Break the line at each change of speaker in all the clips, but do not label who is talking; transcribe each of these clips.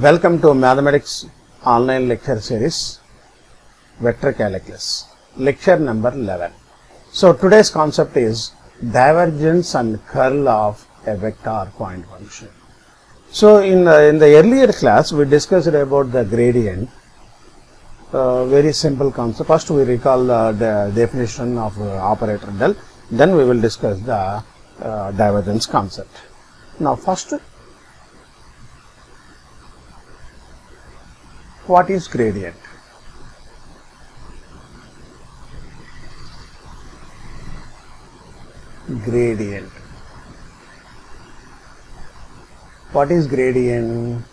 Welcome to Mathematics Online Lecture Series, Vector Calculus, Lecture number 11. So today's concept is divergence and curl of a vector point function. So in the earlier class we discussed about the gradient, very simple concept. First we recall the definition of operator del, then we will discuss the divergence concept. Now first, what is gradient? Gradient. What is gradient?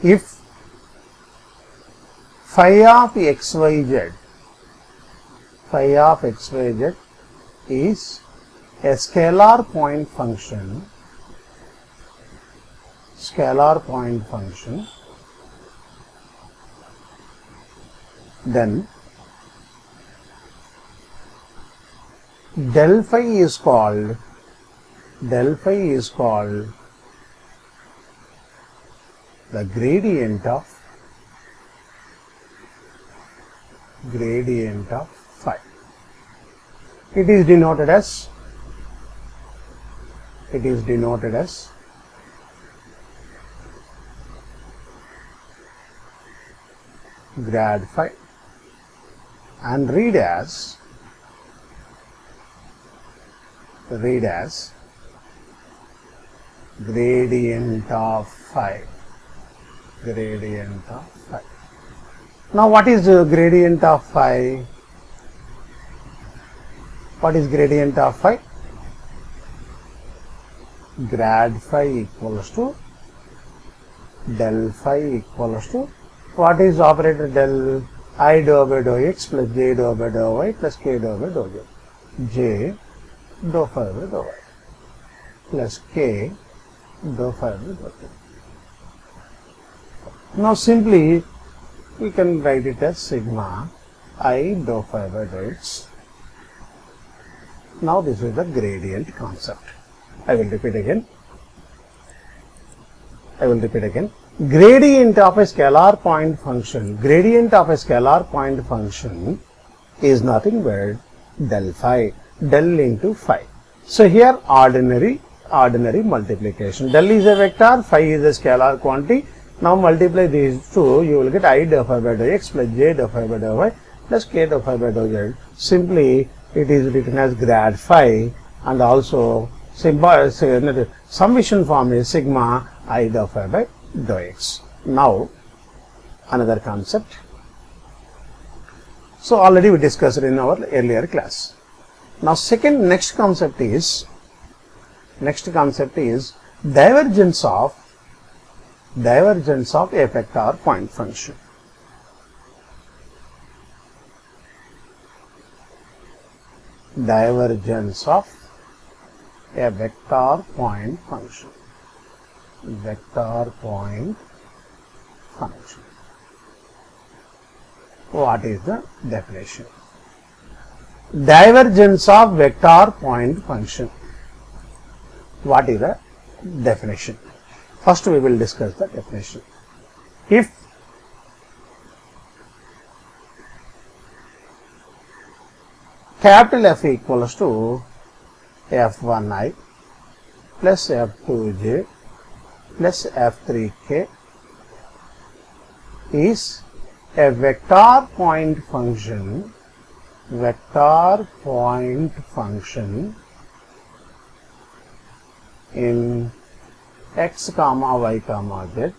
If phi of xyz is a scalar point function, then del phi is called the gradient of phi. It is denoted as grad phi and read as gradient of phi. Now what is gradient of phi? What is gradient of phi? Grad phi equals to del phi equals to, what is operator del? I dou by dou x plus j dou by dou y plus k dou by dou j. J dou phi by dou y plus k dou phi by dou j. Now simply we can write it as sigma I dou phi by dou x. Now this is the gradient concept. I will repeat again. Gradient of a scalar point function, is nothing but del phi, del into phi. So here ordinary multiplication. Del is a vector, phi is a scalar quantity. Now multiply these two, you will get I dou phi by dou x plus j dou phi by dou y plus k dou phi by dou z. Simply it is written as grad phi, and also summation form is sigma I dou phi by dou x. Now another concept. So already we discussed in our earlier class. Now next concept is divergence of a vector point function. Divergence of a vector point function. What is the definition? Divergence of vector point function. What is the definition? First we will discuss the definition. If capital F equals to F1i plus F2j plus F3k is a vector point function in x comma y comma z,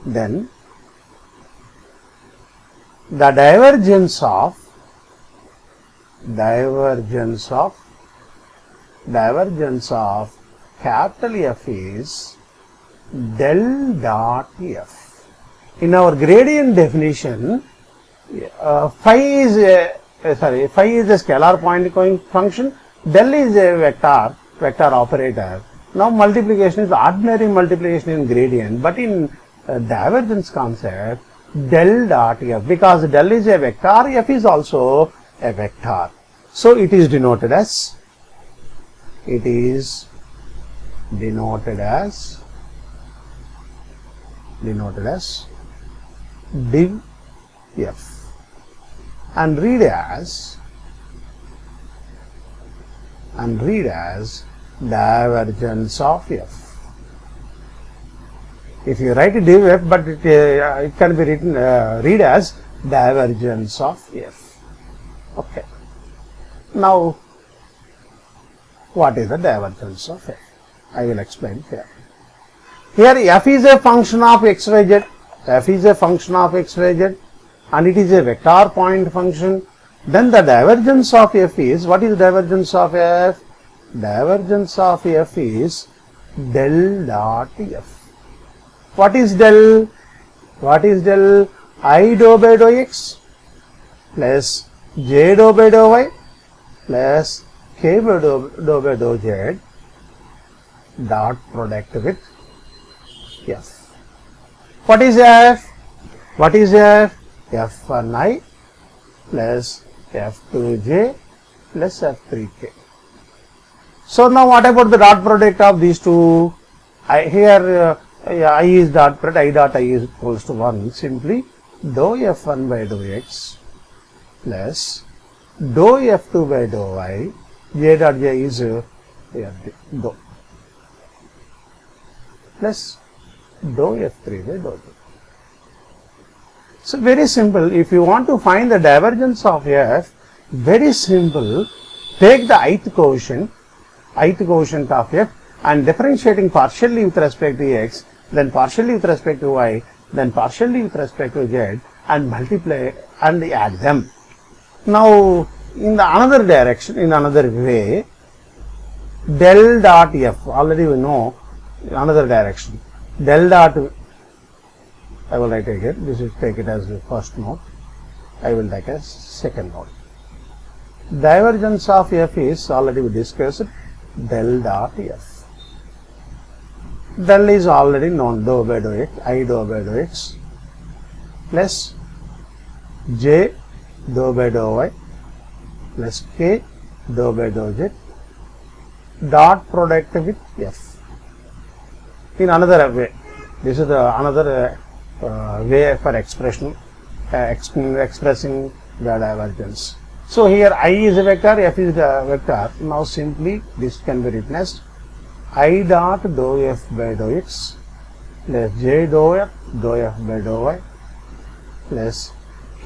then the divergence of capital F is del dot F. In our gradient definition, phi is a scalar point function, del is a vector operator. Now multiplication is ordinary multiplication in gradient, but in divergence concept, del dot F, because del is a vector, F is also a vector. So it is denoted as denoted as div f, and read as divergence of f. If you write div f, but it can be written read as divergence of f. Okay. Now, what is the divergence of f? I will explain here. Here f is a function of xyz. F is a function of xyz, and it is a vector point function. Then the divergence of f is, what is divergence of f? Divergence of f is del dot f. What is del? What is del? I dou by dou x plus j dou by dou y plus k by dou by dou z dot product with f. What is f? What is f? f1i plus f2j plus f3k. So now what about the dot product of these two? Here I is dot product, I dot I is equals to 1. Simply dou f1 by dou x plus dou f2 by dou y, j dot j is dou, plus dou f3 by dou j. So very simple. If you want to find the divergence of f, very simple. Take the ith quotient of f and differentiating partially with respect to x, then partially with respect to y, then partially with respect to z, and multiply and add them. Now, in the another direction, in another way, del dot f, already we know another direction. Del dot, I will write it here, this is take it as the first note, I will take as second note. Divergence of f is already we discussed, del dot f. Del is already known, dou by dou x, I dou by dou x plus j dou by dou y plus k dou by dou z dot product with f. In another way, this is the another way for expressing the divergence. So here I is a vector, f is a vector. Now simply this can be written as I dot dou f by dou x plus j dou f by dou y plus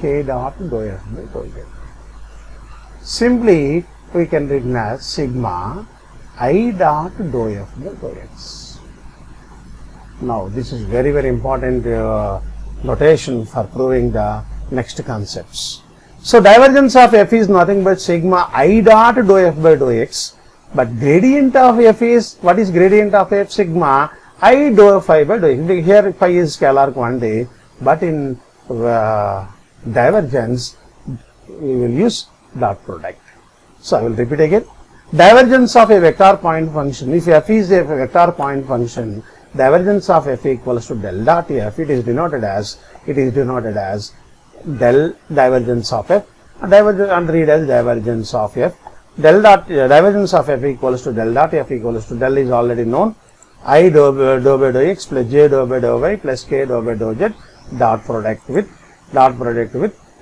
k dot dou f by dou z. Simply we can written as sigma I dot dou f by dou x. Now this is very important notation for proving the next concepts. So divergence of f is nothing but sigma I dot dou f by dou x, but gradient of f is, what is gradient of f? Sigma I dou phi by dou x. Here phi is scalar quantity, but in divergence we will use dot product. So I will repeat again. Divergence of a vector point function, if f is a vector point function, divergence of f equals to del dot f. It is denoted as del divergence of f, and read as divergence of f. Del dot divergence of f equals to del dot f equals to del is already known, I dou by dou x plus j dou by dou y plus k dou by dou z dot product with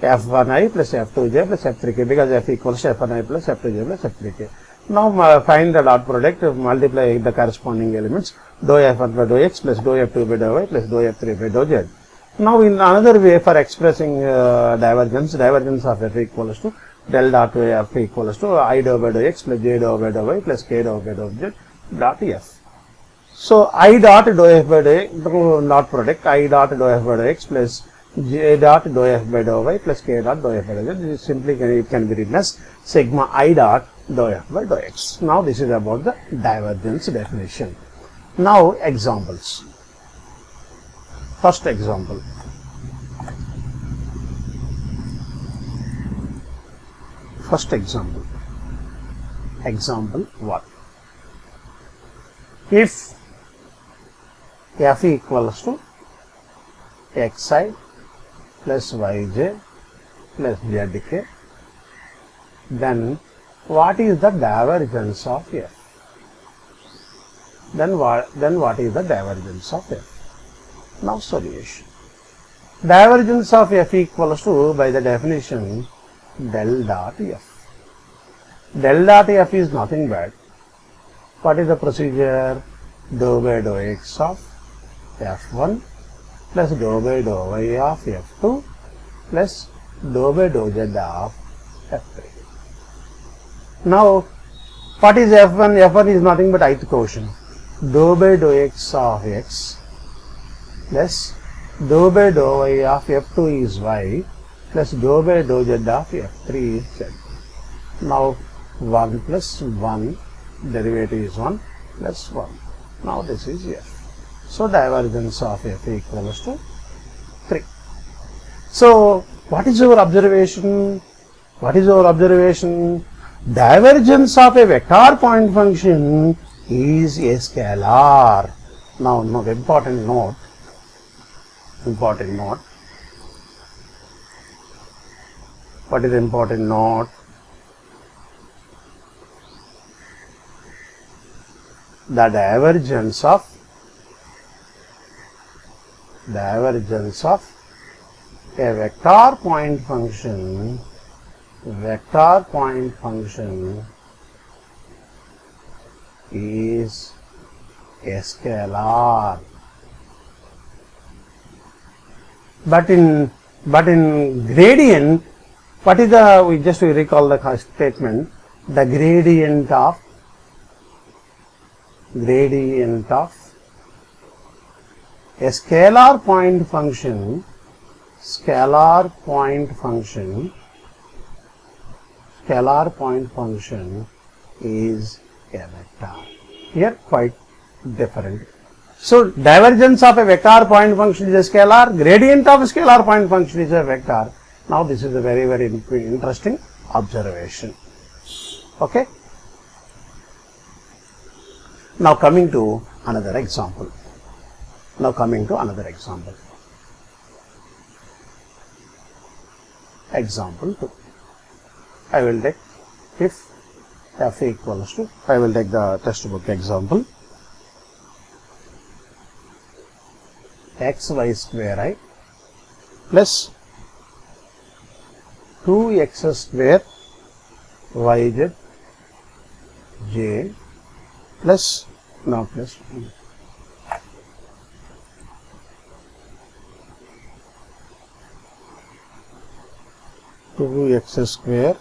f1i plus f2j plus f3k, because f equals to f1i plus f2j plus f3k. Now find the dot product, multiply the corresponding elements, dou f1 by dou x plus dou f2 by dou y plus dou f3 by dou z. Now in another way for expressing divergence of f equals to del dot f equals to I dou by dou x plus j dou by dou y plus k dou by dou z dot f. So I dot dou f by dou x, dot product I dot dou f by dou x plus j dot dou f by dou y plus k dot dou f by dou z. This simply it can be written as sigma I dot dou f by dou x. Now this is about the divergence definition. Now examples. First example. Example 1. If f equals to xi plus yj plus zk, then what is the divergence of f? Then what is the divergence of f? Now solution. Divergence of f equals to, by the definition, del dot f. Del dot f is nothing but, what is the procedure? Dou by dou x of f1 plus dou by dou y of f2 plus dou by dou z of f3. Now, what is f1? f1 is nothing but ith quotient. Dou by dou x of x plus dou by dou y of f2 is y plus dou by dou z of f3 is z. Now 1 plus 1, derivative is 1 plus 1. Now this is f. So divergence of f equals to 3. So what is our observation? What is our observation? Divergence of a vector point function is a scalar. Now important note. What is important note? The divergence of a vector point function is a scalar. But in gradient, what is the, we just recall the statement, the gradient of a scalar point function is a vector. Here quite different. So divergence of a vector point function is a scalar, gradient of a scalar point function is a vector. Now this is a very, very interesting observation. Okay. Now coming to another example. Example 2. I will take if f equals to, I will take the textbook example, xy square I plus 2x square yz j plus 2x square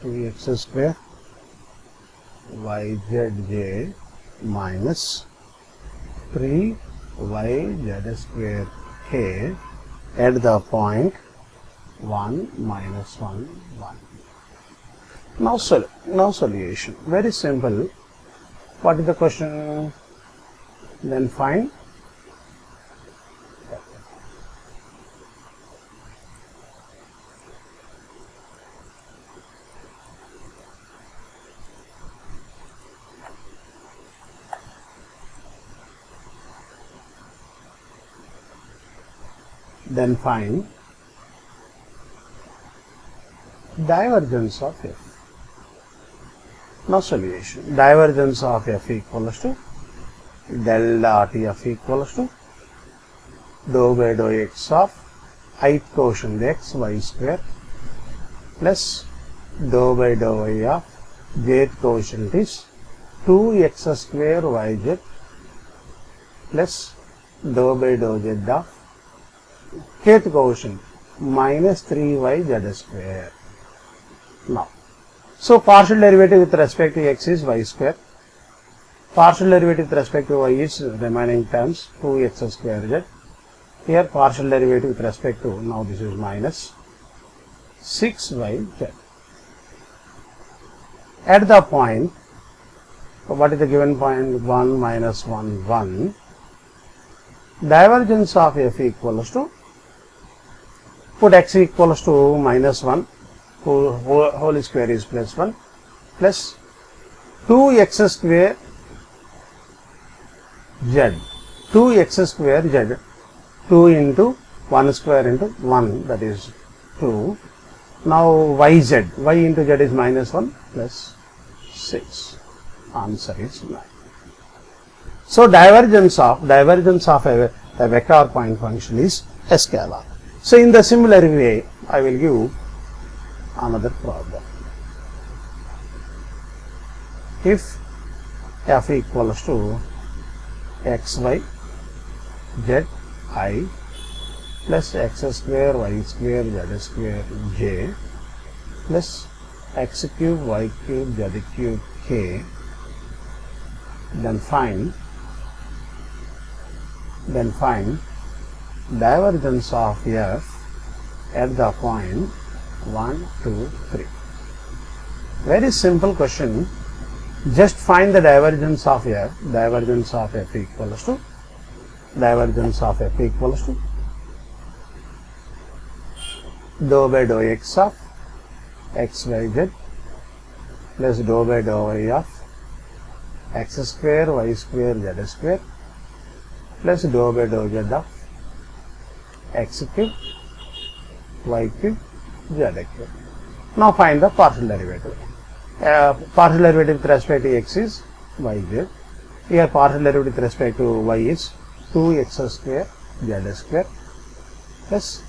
yzj minus 3yz square k at the point 1 minus 1 1. Now solution. Very simple. What is the question? Then find divergence of f. Now solution. Divergence of f equals to del dot f equals to dou by dou x of ith quotient x y square plus dou by dou y of jth quotient is 2x square yz plus dou by dou z of kth quotient minus 3yz square. Now, so partial derivative with respect to x is y square, partial derivative with respect to y is remaining terms 2x square z. Here partial derivative with respect to, now this is minus 6yz. At the point, what is the given point? 1 minus 1 1. Divergence of f equals to, put x equals to minus 1, whole square is plus 1 plus 2x square z, 2x square z, 2 into 1 square into 1, that is 2. Now yz, y into z is minus 1 plus 6. Answer is 9. So divergence of a vector point function is a scalar. So in the similar way, I will give another problem. If f equals to x, y, z, I plus x square, y square, z square, j plus x cube, y cube, z cube, k, then find divergence of f at the point 1, 2, 3. Very simple question. Just find the divergence of f. Divergence of f equals to dou by dou x of x, y, z plus dou by dou y of x square, y square, z square plus dou by dou z of x cube, y cube, z cube. Now find the partial derivative. Partial derivative with respect to x is yz. Here partial derivative with respect to y is 2x square, z square plus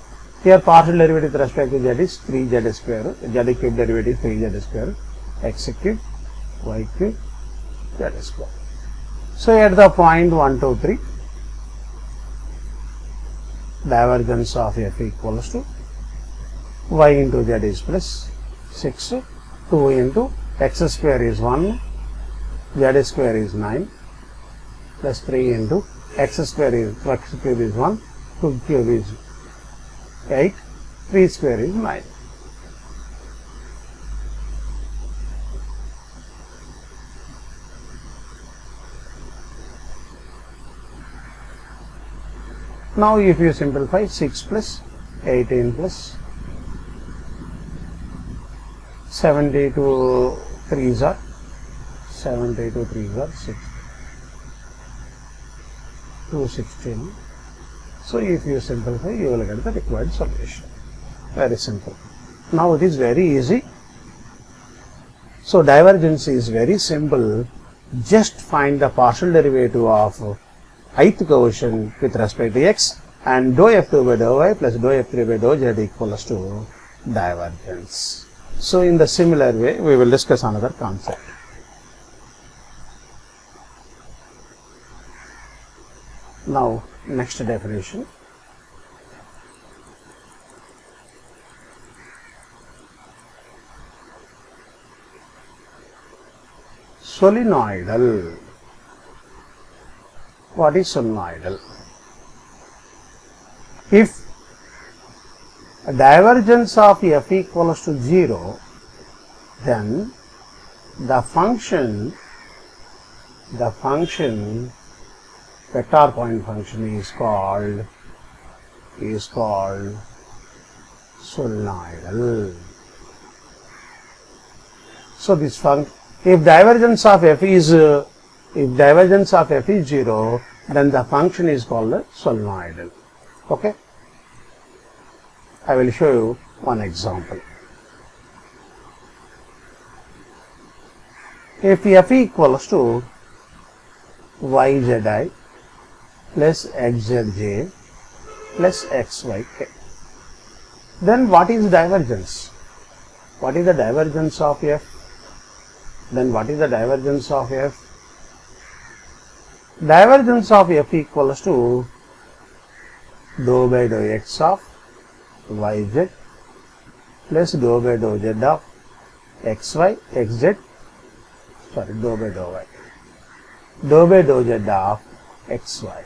here partial derivative with respect to z is 3z square, z cube derivative 3z square, x cube, y cube, z square. So at the point 1, 2, 3, divergence of f equals to y into z is plus 6, 2 into x square is 1, z square is 9 plus 3 into x square is x cube is 1, 2 cube is 8, 3 square is 9. Now if you simplify 6 plus 18 plus 72 3s are 6, 216. So if you simplify, you will get the required solution. Very simple. Now it is very easy. So divergence is very simple. Just find the partial derivative of ith coefficient with respect to x and dou f2 by dou y plus dou f3 by dou z equals to divergence. So in the similar way, we will discuss another concept. Now next definition. Solenoidal. What is solenoidal? If divergence of f equals to 0, then the function vector point function is called solenoidal. So this function, if divergence of f is 0, then the function is called solenoidal. Okay, I will show you one example. If f equals to yzi plus xzj plus xyk, then what is divergence? What is the divergence of f? Then what is the divergence of f? Divergence of f equals to dou by dou x of yz plus dou by dou z of xy, xz, sorry, dou by dou y, dou by dou z of xy.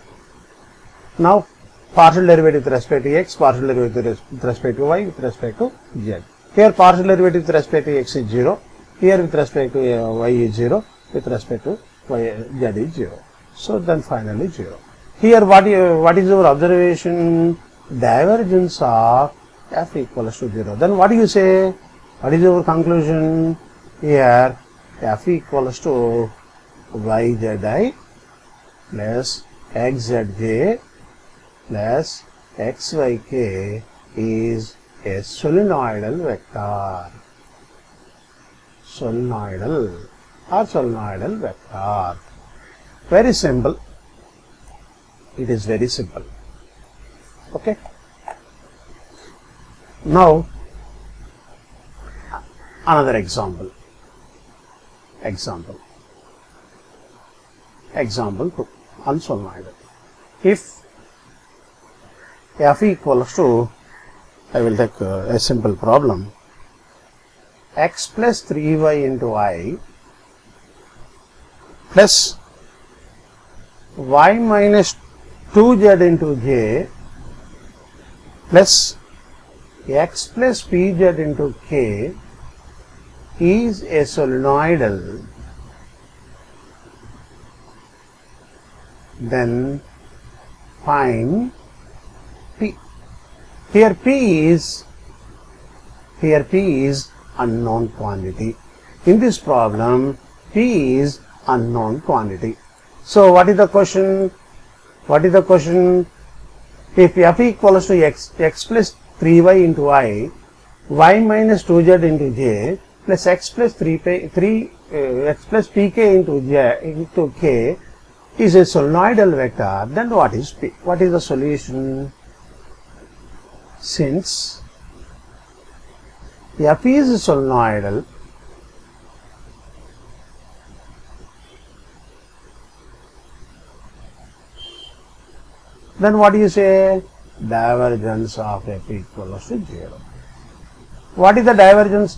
Now partial derivative with respect to x, partial derivative with respect to y, with respect to z. Here partial derivative with respect to x is 0, here with respect to y is 0, with respect to z is 0. So then finally 0. Here what is our observation? Divergence of f equals to 0. Then what do you say? What is our conclusion? Here f equals to yzi plus xzj plus xyk is a solenoidal vector. Solenoidal or solenoidal vector. Very simple. It is very simple. Okay. Now, another example. Example 2, unsolved. If f equals to, I will take a simple problem, x plus 3y into I plus y minus 2z into j plus x plus pz into k is a solenoidal, then find P. Here P is unknown quantity. In this problem, P is unknown quantity. So what is the question? If f equals to x plus 3y into I, y minus 2z into j plus x plus pk into k is a solenoidal vector, then what is P? What is the solution? Since f is solenoidal, then what do you say? Divergence of f equals to 0. What is the divergence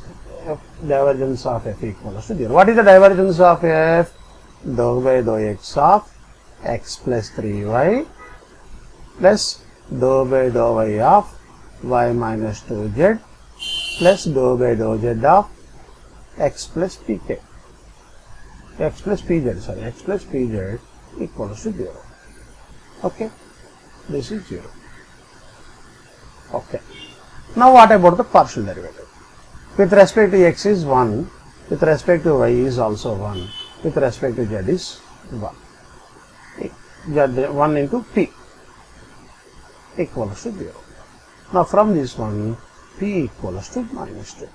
of f equals to 0? What is the divergence of f? Dou by dou x of x plus 3y plus dou by dou y of y minus 2z plus dou by dou z of x plus pz equals to 0. Okay, this is 0. Okay. Now what about the partial derivative? With respect to x is 1, with respect to y is also 1, with respect to z is 1. Z 1 into p equals to 0. Now from this one, p equals to minus 2.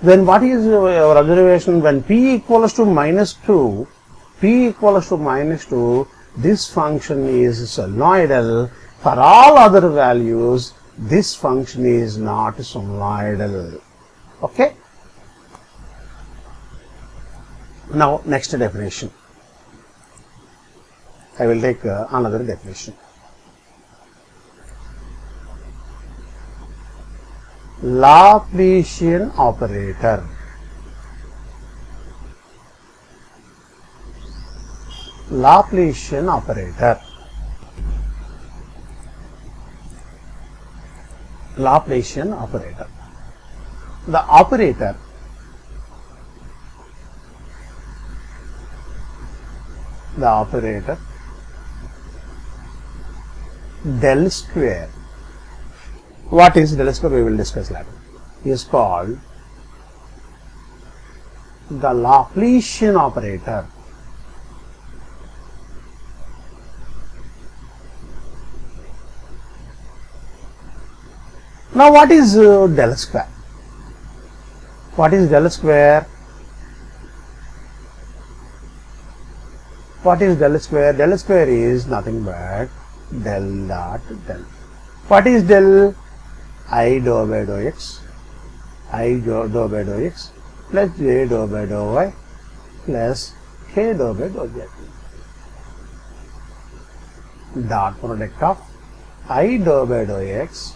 Then what is our observation? When p equals to minus 2, this function is solenoidal. For all other values, this function is not solenoidal. Okay. Now next definition. I will take another definition. Laplacian operator. Laplacian operator. Laplacian operator. The operator del square. What is del square? We will discuss later. Is called the Laplacian operator. Now what is del square? What is del square? What is del square? Del square is nothing but del dot del. What is del? I dou by dou x, dou by dou x plus j dou by dou y plus k dou by dou z. Dot product of I dou by dou x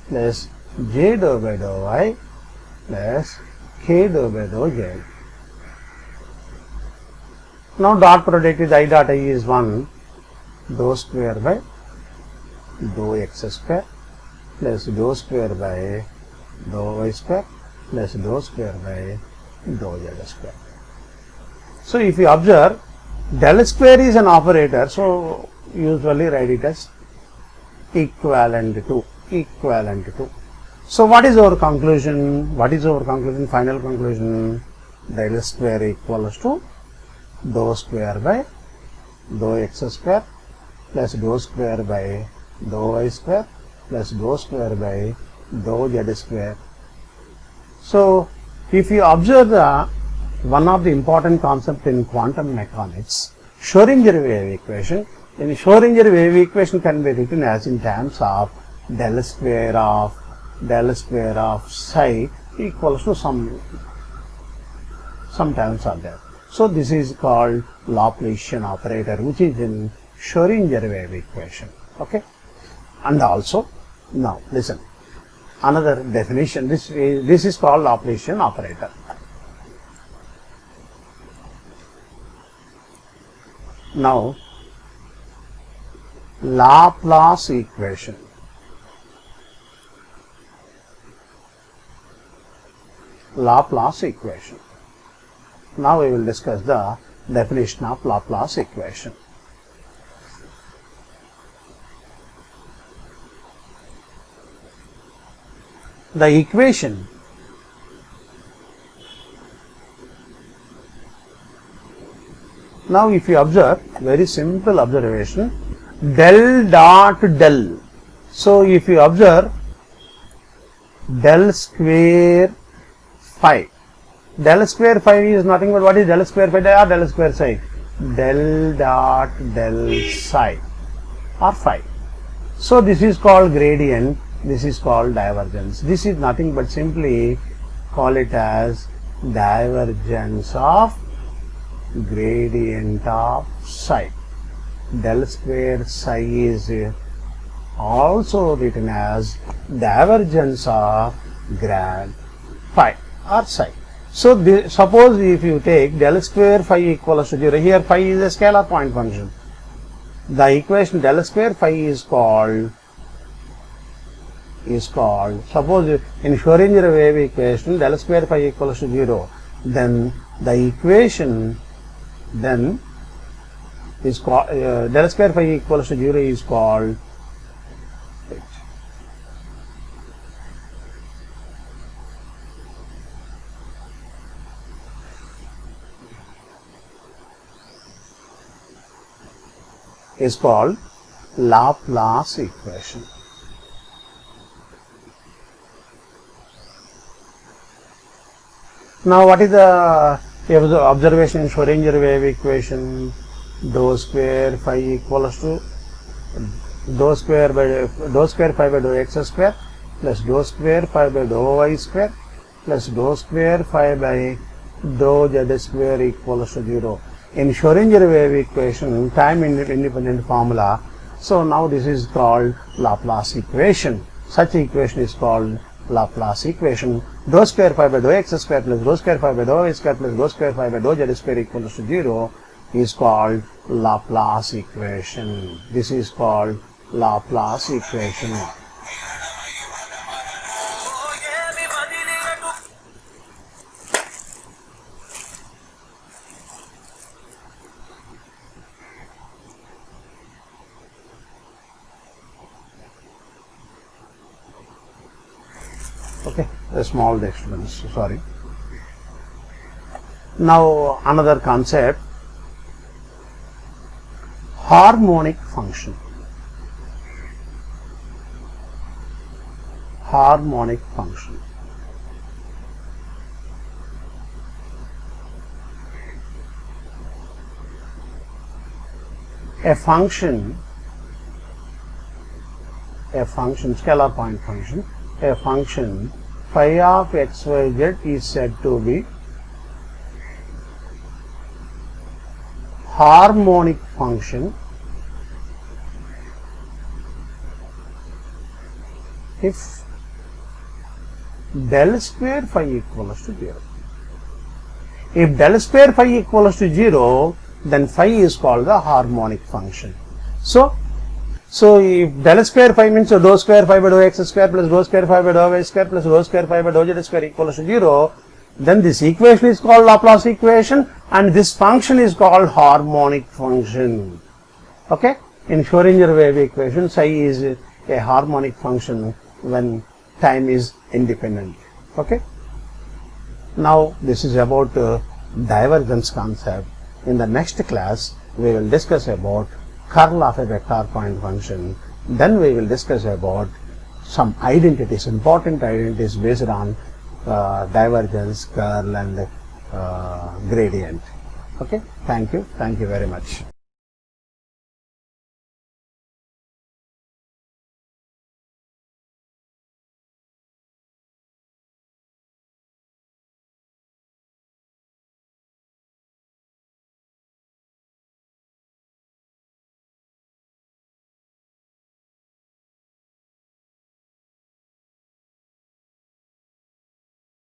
plus j dou by dou y plus k dou by dou z. Now dot product is I dot I is 1, dou square by dou x square plus dou square by dou y square plus dou square by dou z square. So if you observe, del square is an operator, so usually write it as equivalent to. So what is our conclusion? Final conclusion, del square equals to dou square by dou x square plus dou square by dou y square plus dou square by dou z square. So if you observe one of the important concepts in quantum mechanics, Schrodinger wave equation. In Schrodinger wave equation can be written as in terms of del square of psi equals to some terms are there. So this is called Laplacian operator, which is in Schrodinger wave equation. Okay, and also now listen, another definition. This is called Laplacian operator. Now Laplace equation. Laplace equation. Now we will discuss the definition of Laplace equation. The equation now, if you observe, very simple observation, del dot del. So if you observe del square phi. Del square phi is nothing but what is del square phi or del square psi? Del dot del psi or phi. So this is called gradient, this is called divergence. This is nothing but simply call it as divergence of gradient of psi. Del square psi is also written as divergence of grad phi or psi. So suppose if you take del square phi equals to 0, here phi is a scalar point function. The equation del square phi is called suppose in Schrodinger wave equation del square phi equals to 0, then the equation then is called del square phi equals to 0 is called Laplace equation. Now what is the observation in Schrodinger wave equation? Dou square phi equals to dou square phi by dou x square plus dou square phi by dou y square plus dou square phi by dou z square equals to 0. In Schrodinger wave equation, time independent formula. So now this is called Laplace equation. Such equation is called Laplace equation. Dou square phi by dou x square plus dou square phi by dou y square plus dou square phi by dou z square equals to 0 is called Laplace equation. This is called Laplace equation. Okay, a small disturbance, sorry. Now another concept, harmonic function. Harmonic function. A function, scalar point function, a function phi of xyz is said to be harmonic function if del square phi equals to 0. If del square phi equals to 0, then phi is called the harmonic function. So if del square phi means dou square phi by dou x square plus dou square phi by dou y square plus dou square phi by dou z square equals to 0, then this equation is called Laplace equation and this function is called harmonic function. Okay? In Schrodinger wave equation, psi is a harmonic function when time is independent. Okay? Now this is about divergence concept. In the next class, we will discuss about curl of a vector point function. Then we will discuss about some identities, important identities based on divergence, curl and gradient. Okay, thank you very much.